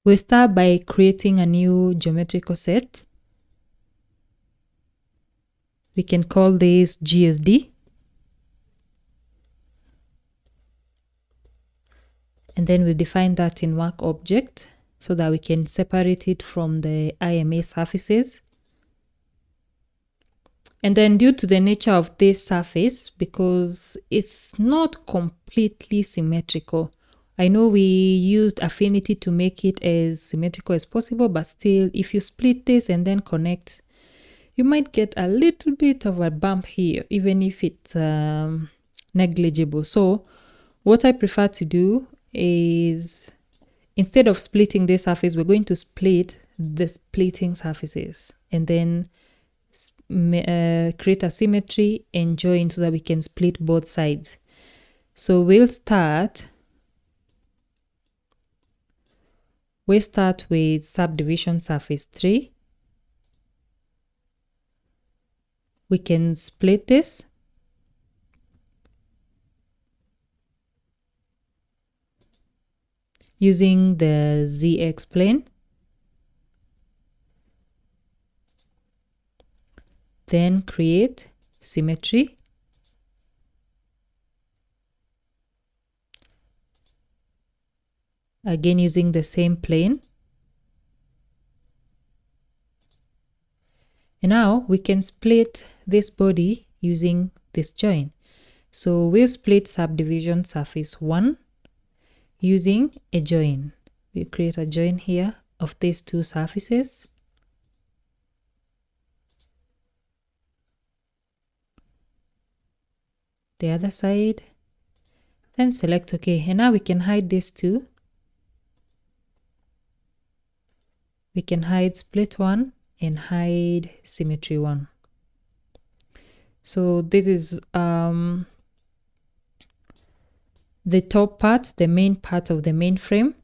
We start by creating a new geometrical set. We can call this GSD. And then we define that in work object so that we can separate it from the IMA surfaces. And then due to the nature of this surface, because it's not completely symmetrical, I know we used affinity to make it as symmetrical as possible, but still, if you split this and then connect, you might get a little bit of a bump here, even if it's negligible. So what I prefer to do is, instead of splitting this surface, we're going to split the splitting surfaces and then create a symmetry and join so that we can split both sides. So we start with subdivision surface 3. We can split this. Using the ZX plane. Then create symmetry. Again using the same plane. And now we can split this body using this join. So we'll split subdivision surface 1 using a join. We create a join here of these two surfaces. The other side. Then select OK. And now we can hide this too. We can hide split 1 and hide symmetry 1. So this is the top part, the main part of the main frame.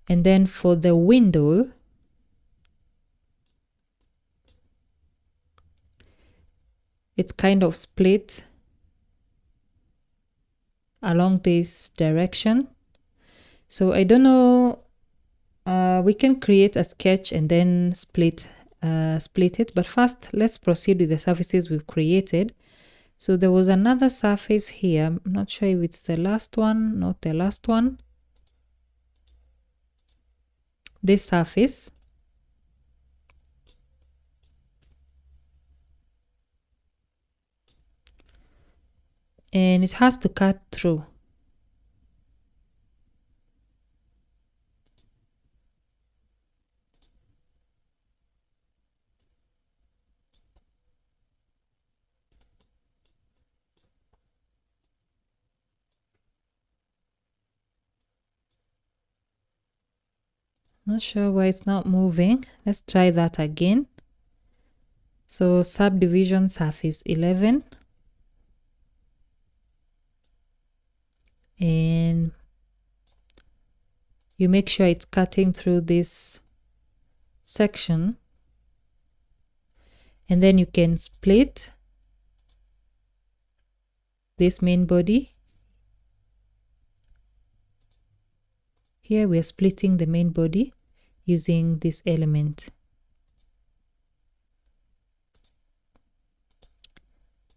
And then for the window, it's kind of split along this direction. So I don't know, we can create a sketch and then split it. But first, let's proceed with the surfaces we've created. So there was another surface here. I'm not sure if it's the last one, not the last one. This surface. And it has to cut through. Not sure why it's not moving. Let's try that again. So subdivision surface 11. And you make sure it's cutting through this section. And then you can split this main body. Here we are splitting the main body using this element.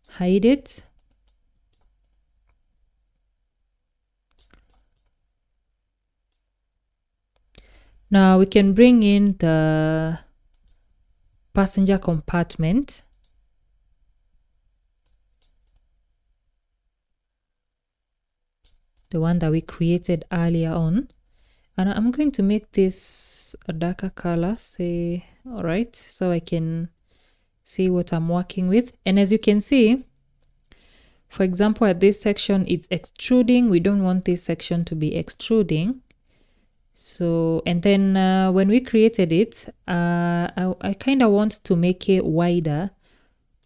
Hide it. Now we can bring in the passenger compartment. The one that we created earlier on. And I'm going to make this a darker color, say, all right, so I can see what I'm working with. And as you can see, for example, at this section, it's extruding. We don't want this section to be extruding. So, and then when we created it, I kind of want to make it wider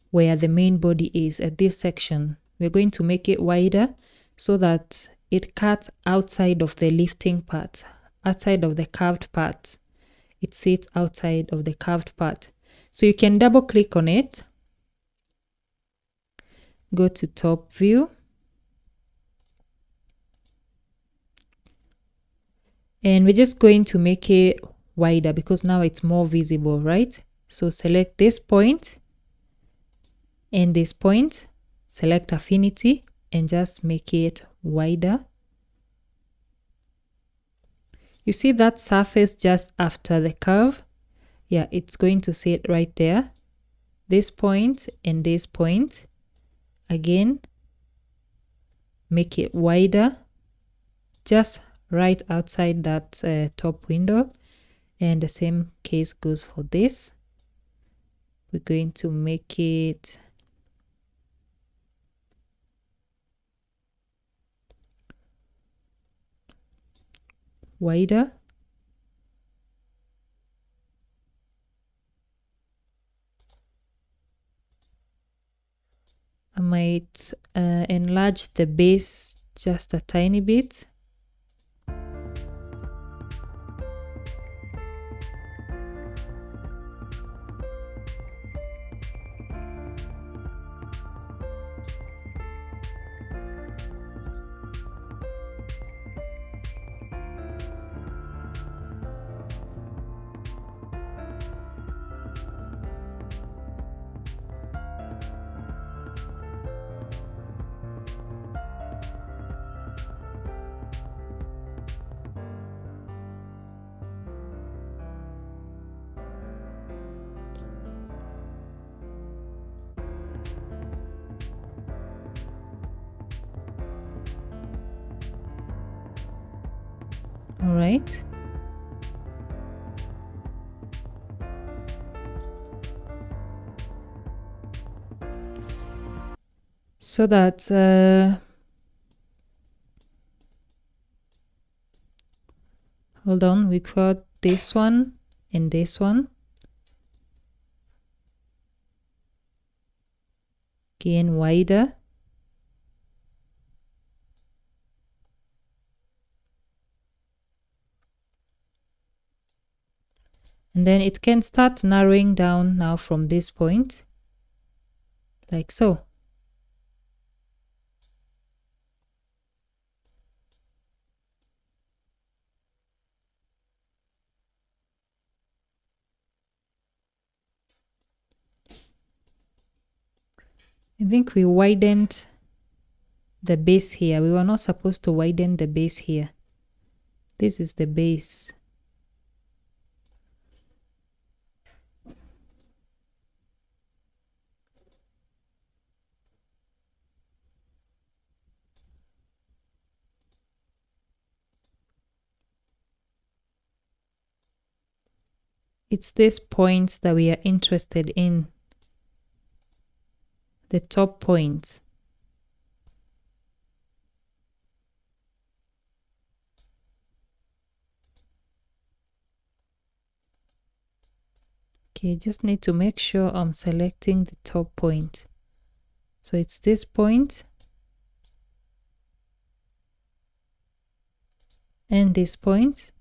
where the main body is at this section. We're going to make it wider so that it cuts outside of the lifting part, outside of the curved part. It sits outside of the curved part. So you can double click on it. Go to top view. And we're just going to make it wider because now it's more visible, right? So select this point and this point, select affinity and just make it wider. You see that surface just after the curve? Yeah, it's going to sit right there. This point and this point. Again, make it wider, just right outside that top window. And the same case goes for this. We're going to make it wider. I might enlarge the base just a tiny bit. All right. So that hold on, we got this one and this one. Again, wider. And then it can start narrowing down now from this point, like so. I think we widened the base here. We were not supposed to widen the base here. This is the base. It's these points that we are interested in. The top points. Okay, just need to make sure I'm selecting the top point. So it's this point and this point.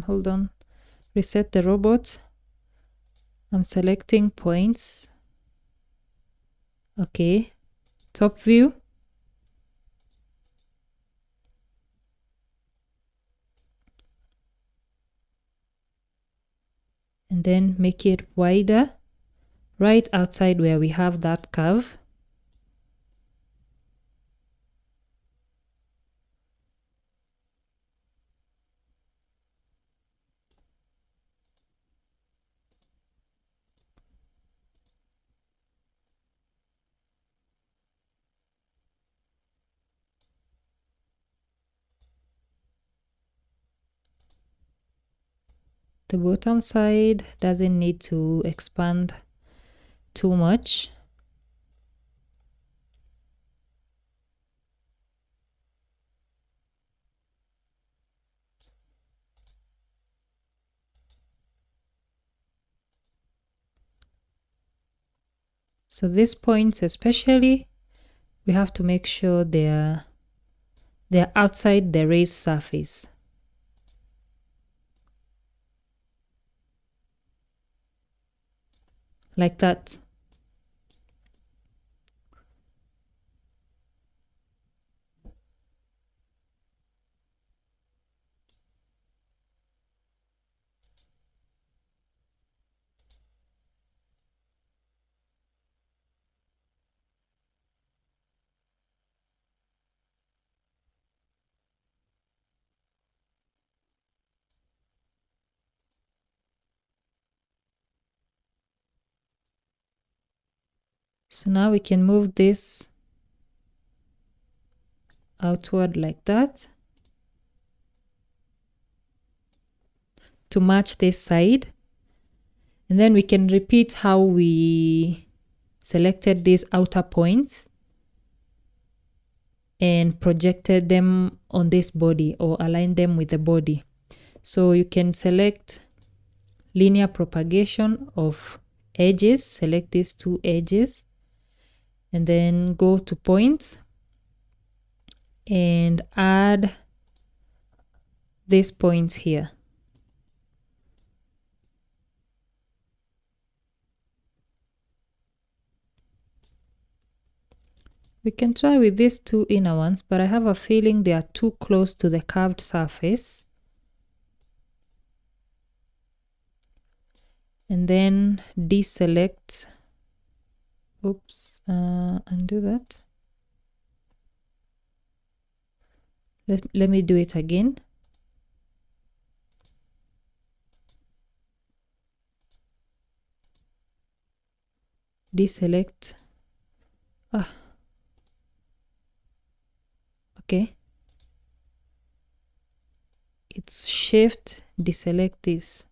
Hold on. Reset the robot. I'm selecting points. Okay, top view. And then make it wider, right outside where we have that curve. The bottom side doesn't need to expand too much. So these points especially, we have to make sure they're outside the raised surface. like that. So now we can move this outward like that to match this side. And then we can repeat how we selected these outer points and projected them on this body or aligned them with the body. So you can select linear propagation of edges, select these two edges, and then go to points and add these points here. We can try with these two inner ones, but I have a feeling they are too close to the curved surface. And then deselect, oops, undo that. Let me do it again. Deselect. Okay. It's shift, deselect this.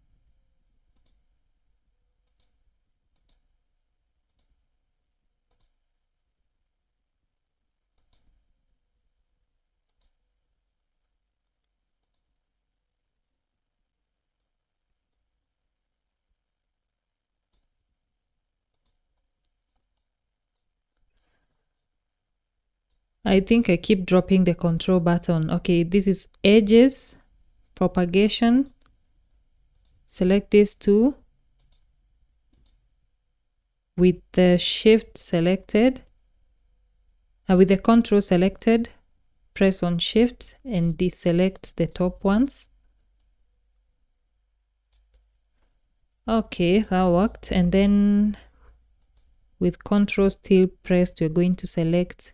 I think I keep dropping the control button. Okay, this is edges, propagation. Select these two with the shift selected, with the control selected, press on shift and deselect the top ones. Okay, that worked. And then with control still pressed, we're going to select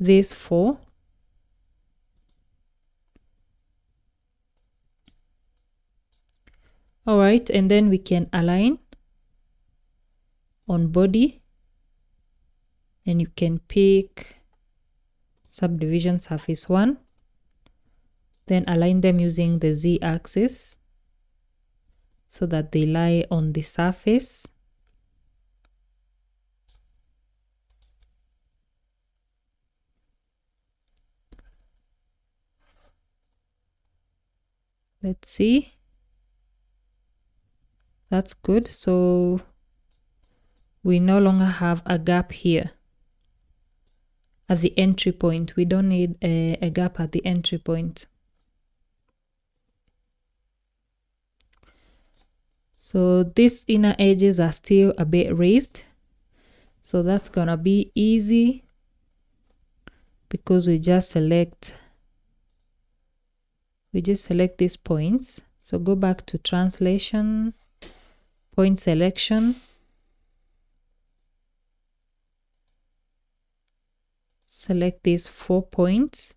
these four. All right, and then we can align on body, and you can pick subdivision surface 1, then align them using the Z axis so that they lie on the surface. Let's see. That's good. So we no longer have a gap here at the entry point. We don't need a gap at the entry point. So these inner edges are still a bit raised. So that's gonna be easy because we just select these points. So go back to translation, point selection, select these 4 points.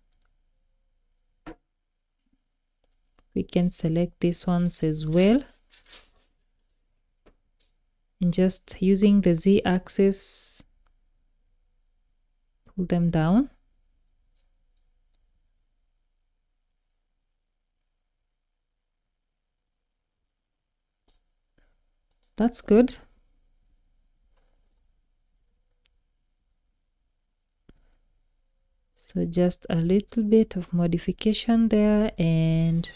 We can select these ones as well. And just using the Z axis, pull them down. That's good. So just a little bit of modification there and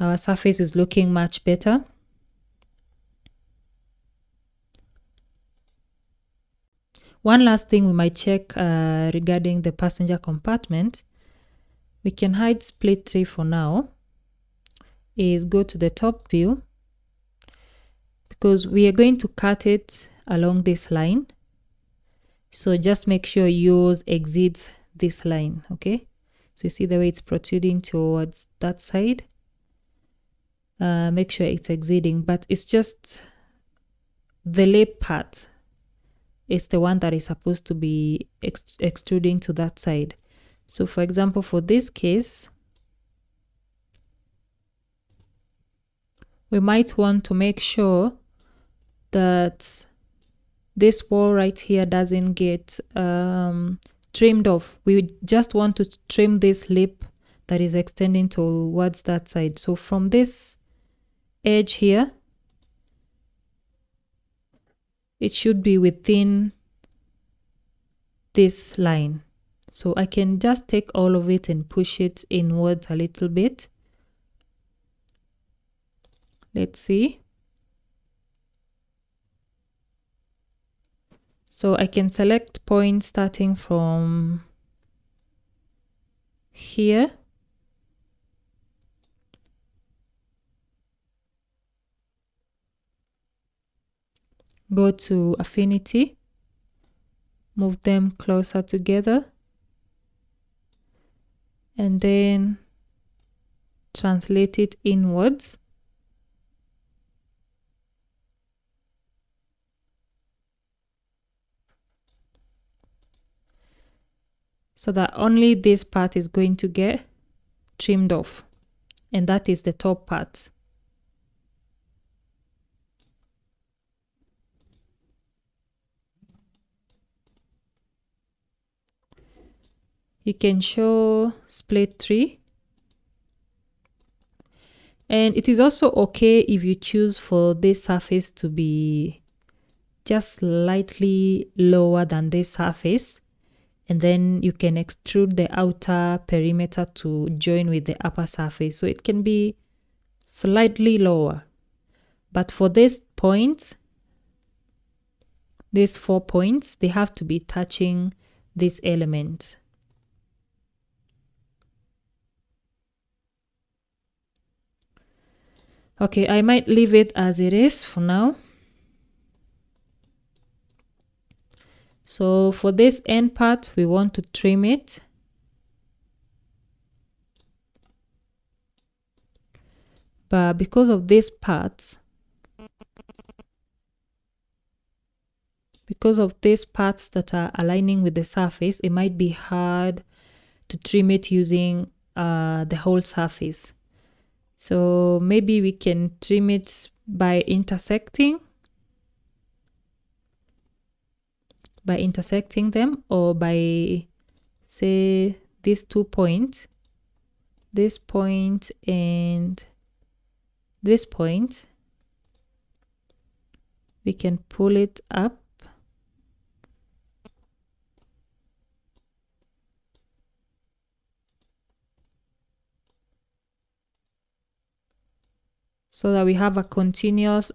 our surface is looking much better. One last thing we might check regarding the passenger compartment, we can hide split tree for now, is go to the top view because we are going to cut it along this line. So just make sure yours exceeds this line, okay? So you see the way it's protruding towards that side. Make sure it's exceeding, but it's just the lip part is the one that is supposed to be extruding to that side. So for example, for this case, we might want to make sure that this wall right here doesn't get trimmed off. We just want to trim this lip that is extending towards that side. So from this edge here, it should be within this line. So I can just take all of it and push it inwards a little bit. Let's see. So I can select points starting from here. Go to affinity, move them closer together, and then translate it inwards. So that only this part is going to get trimmed off, and that is the top part. You can show split 3. And it is also okay if you choose for this surface to be just slightly lower than this surface, and then you can extrude the outer perimeter to join with the upper surface. So it can be slightly lower. But for this point, these 4 points, they have to be touching this element. Okay, I might leave it as it is for now. So for this end part, we want to trim it. But because of these parts, that are aligning with the surface, it might be hard to trim it using the whole surface. So maybe we can trim it by intersecting them, or by, say, these 2 points, this point and this point. We can pull it up so that we have a continuous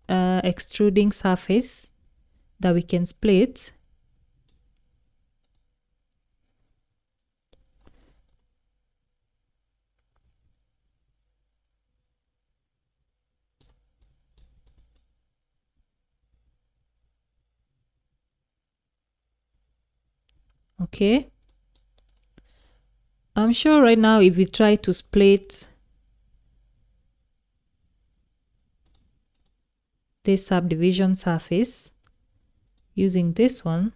extruding surface that we can split. Okay. I'm sure right now if we try to split this subdivision surface using this one,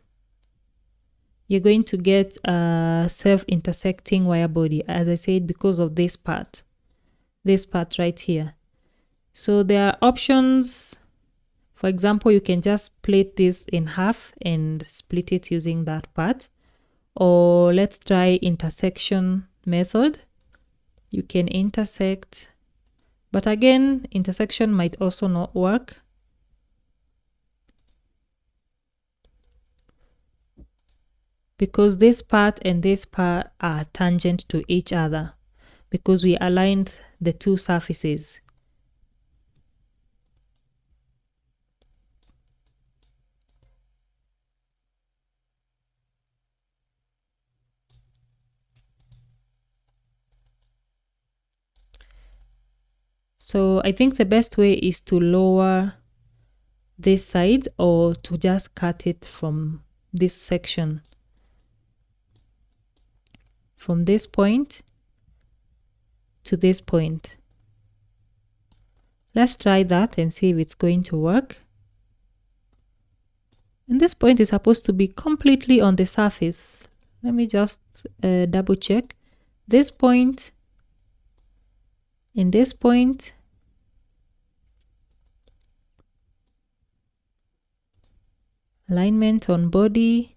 you're going to get a self-intersecting wire body, as I said, because of this part right here. So there are options. For example, you can just split this in half and split it using that part. Or let's try intersection method. You can intersect, but again, intersection might also not work. Because this part and this part are tangent to each other, because we aligned the 2 surfaces. So I think the best way is to lower this side or to just cut it from this section, from this point to this point. Let's try that and see if it's going to work. And this point is supposed to be completely on the surface. Let me just double check. This point and this point. Alignment on body.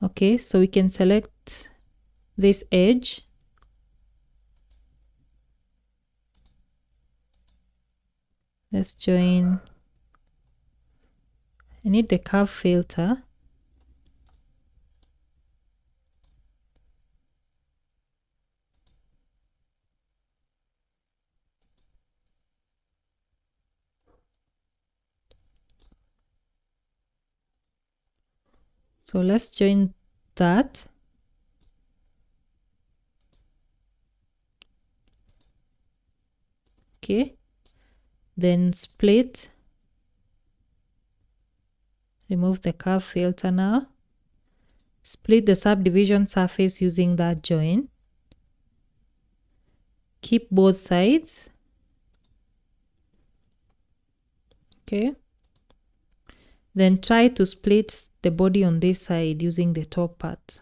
Okay, so we can select this edge. Let's join. I need the curve filter. So let's join that. Okay. Then split. Remove the curve filter now. Split the subdivision surface using that join. Keep both sides. Okay. Then try to split the body on this side using the top part.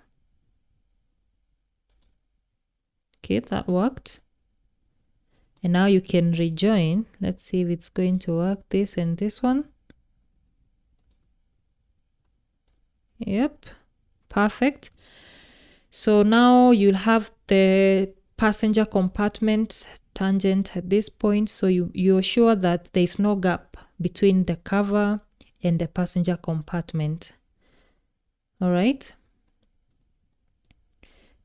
Okay, that worked. And now you can rejoin. Let's see if it's going to work, this and this one. Yep, perfect. So now you'll have the passenger compartment tangent at this point. So you're sure that there's no gap between the cover and the passenger compartment. All right.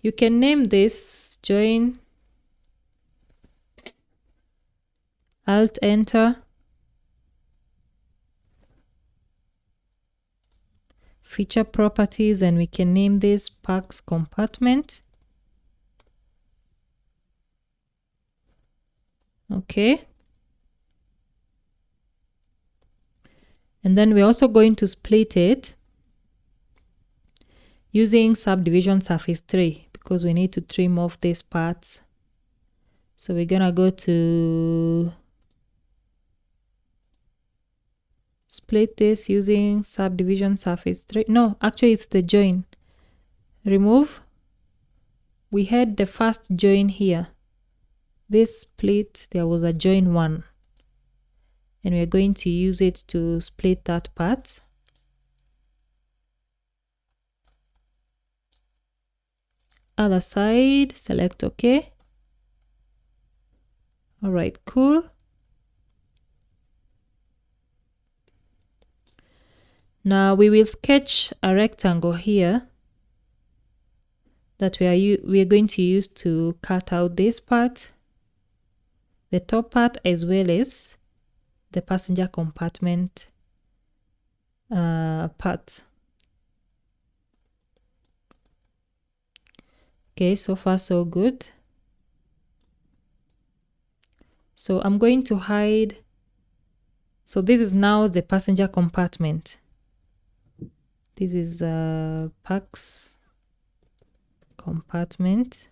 You can name this join. Alt enter. Feature properties, and we can name this Packs compartment. Okay. And then we're also going to split it using subdivision surface 3 because we need to trim off these parts. So we're gonna go to split this using subdivision surface 3. No, actually it's the join. Remove. We had the first join here. This split, there was a join 1. And we're going to use it to split that part. Other side, select OK. All right, cool. Now we will sketch a rectangle here that we are going to use to cut out this part, the top part, as well as the passenger compartment part. Okay, so far so good. So I'm going to hide. So this is now the passenger compartment. This is Packs compartment.